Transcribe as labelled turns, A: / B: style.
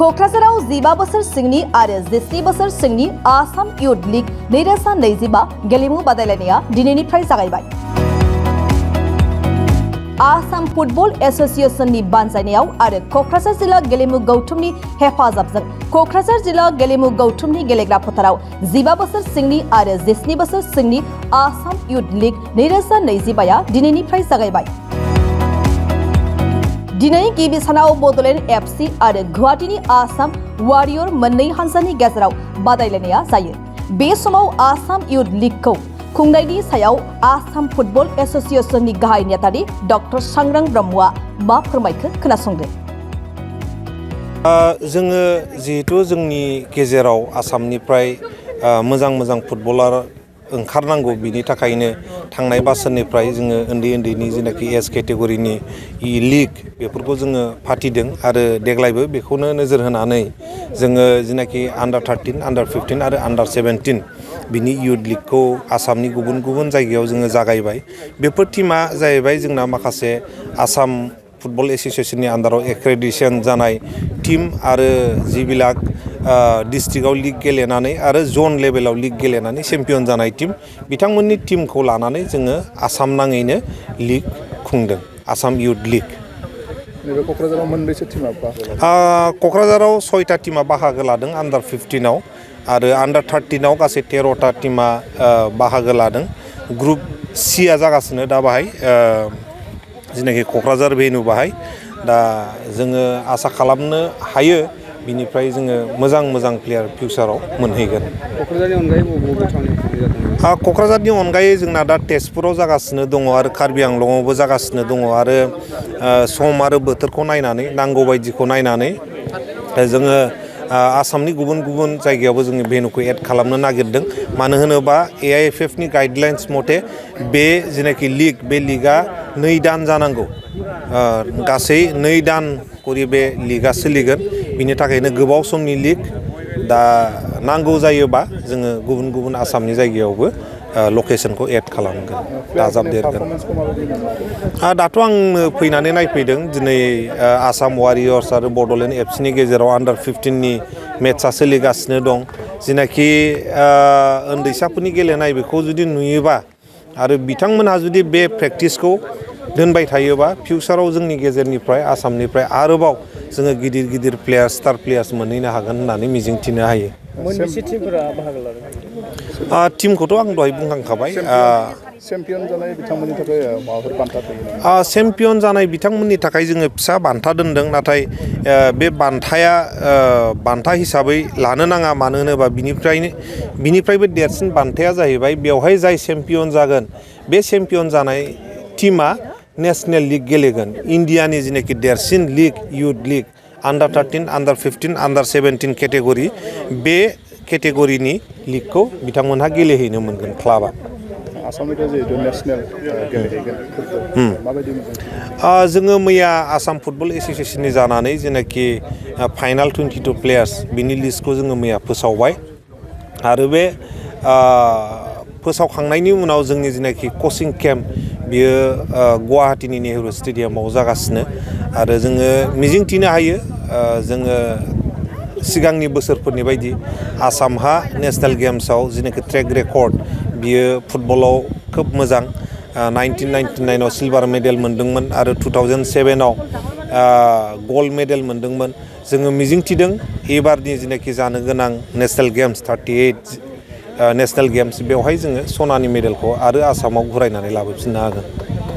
A: क'क्राझाराव 15 बोसोर सिंनि आरो 17 बोसोर सिंनि आसाम युथ लीग 2025 गेलेमु बादायलायनाया दिनैनिफ्राय जागायबाय। आसाम फुटबल एसोसिएशननि बानजायनायाव आरो क'क्राझार जिल्ला गेलेमु गौथुमनि हेफाजाबजों क'क्राझार जिल्ला गेलेमु गौथुमनि गेलेग्रा फोथाराव 15 बोसोर सिंनि आरो 17 बोसोर सिंनि आसाम युथ लीग 2025 दिनैनिफ्राय जागायबाय। दिनै गिबि सानाव बड'लेण्ड एफसि आरो गुवाहाटीनि आसाम वारियर मोननै हान्जानि गेजेराव बादायलायनाया जायो। बे समाव आसाम युथ लीगखौ खुंनायनि सायाव आसाम फुटबल एसोसिएशननि गाहाय नेतानि डक्टर सांग्रां ब्रह्मआ मा फोरमायखो खोनासंदो।
B: जोङो जिहेतु जोंनि गेजेराव आसामनिफ्राय मोजां फुटबलार ओंखारनांगौ, बिनि थाखायनो थांनाय बोसोरनिफ्राय जोङो उन्दैनि जेनाखि एज केटेगरिनि लीग बेफोरखौ जोङो फाथिदों आरो देग्लायबो बेखौनो नोजोर होनानै जोङो जेनाखि आन्डार 13, आन्डार 15 आरो आन्डार 17 बिनि युथ लीगखौ आसामनि गुबुन जायगायाव जोङो जागायबाय। बेफोर टीमा जाहैबाय जोंना माखासे आसाम फुटबल एसोसिएशननि आन्डाराव एक्रेडिटेसन जानाय टीम आरो जिबिलाक डिस्ट्रिक्टआव लीग गेलेनानै आरो जन लेभेलाव लीग गेलेनानै चेम्पियन जानाय टीम, बिथांमोननि टीमखौ लानानै जोङो आसाम नाङैनो लीग खुंदों, आसाम युथ लीग।
C: क'क्राझाराव मोनबेसे टीमा
B: क'क्राझाराव 6टा टीमा बाहागो लादों आन्डार 15आव आरो आन्डार 13आव गासै 13टा टीमा बाहागो लादों। ग्रुप सिआ जागासिनो दा बाहाय जेनाखि क'क्राझार भेन्यु बाहाय। दा जोङो आसा खालामनो हायो बिनिफ्राय जोङो मोजां प्लेयार फिउचाराव मोनहैगोन। क'क्राझारनि अनगायै जोंना दा तेजपुराव जागासिनो दङ आरो कार्बि आंलंआवबो जागासिनो दङ आरो सम आरो बोथोरखौ नायनानै नांगौ बायदिखौ नायनानै जोङो आसामनि गुबुन जायगायावबो जोङो भेन्युखौ एड खालामनो नागिरदों। मानो होनोबा AIFF नि गाइडलाइन्स मथे बे जेनाखि लीग, बे लीगआ 2 दान जानांगौ। गासै 2 दान करि बे लीगआ सोलिगोन। बिनि थाखायनो गोबाव समनि लीग। दा नांगौ जायोबा जोङो गुबुन आसामनि जायगायावबो लकेसनखौ एड खालामगोन, दाजाबदेरगोन। दाथ' आं फैनानै नायफैदों दिनै आसाम वारियर्स आरो बड'लेण्ड एफसिनि गेजेराव आन्डार 15नि मेट्सआ सोलिगासिनो दं। जेनाखि उन्दैसाफोरनि गेलेनाय बेखौ जुदि नुयोबा आरो बिथांमोनहा जुदि बे प्रेक्टिसखौ दोनबाय थायोबा फिउचाराव जोंनि गेजेरनिफ्राय आसामनिफ्राय आरोबाव जोङो गिदिर प्लेयार, स्टार प्लेयार्स मोनहैनो हागोन होननानै मिजिंथिनो हायो।
C: मोनबेसे टीमफोरा बाहागो लादों?
B: टीमखौथ' आं दहाय बुंखांखाबाय।
C: चेम्पियन जानाय बिथांमोननि थाखाय माबाफोर बान्था थायो?
B: चेम्पियन जानाय बिथांमोननि थाखाय जोङो फिसा बान्था दोनदों, नाथाय बे बान्थाया बान्था हिसाबै लानो नाङा। मानो होनोबा बिनिफ्रायबो देरसिन बान्थाया जाहैबाय बेवहाय जाय चेम्पियन जागोन बे चेम्पियन जानाय टीमा नेशनेल लीग गेलेगोन। इन्डियानि जेनाखि देरसिन लीग युथ लीग आन्डार 13, आन्डार 15, आन्डार 17 केटेगरि, बे केटेगरिनि लीगखौ बिथांमोनहा गेलेहैनो मोनगोन क्लाबा।
C: आसामनिफ्राय जिहेतु नेशनेल गेलेहैगोन, माबायदि
B: जोङो मैया आसाम फुटबल एसोसिएशननि जानानै जेनाखि फाइनाल 22 प्लेयार्स बिनि लिस्टखौ जोङो मैया फोसावबाय आरो बे फोसावखांनायनि उनाव जोंनि जेनाखि कचिं केम्प बियो गुवाहाटीनि नेहरू स्टेडियामाव जागासिनो आरो जोङो मिजिंथिनो हायो जोङो सिगांनि बोसोरफोरनि बायदि आसामहा नेशनेल गेम्सआव जेनाखि ट्रेक रेकर्ड बियो फुटबलाव खोब मोजां। 1999आव सिलभार मेडेल मोनदोंमोन आरो 2007आव गल्ड मेडेल मोनदोंमोन। जोङो मिजिंथिदों एबारनि जेनाखि जानो गोनां नेशनेल गेम्स 38 नेशनेल गेम्स बेवहाय जोङो सनानि मेडेलखौ आरो आसामाव घुरायनानै लाबोफिननो हागोन।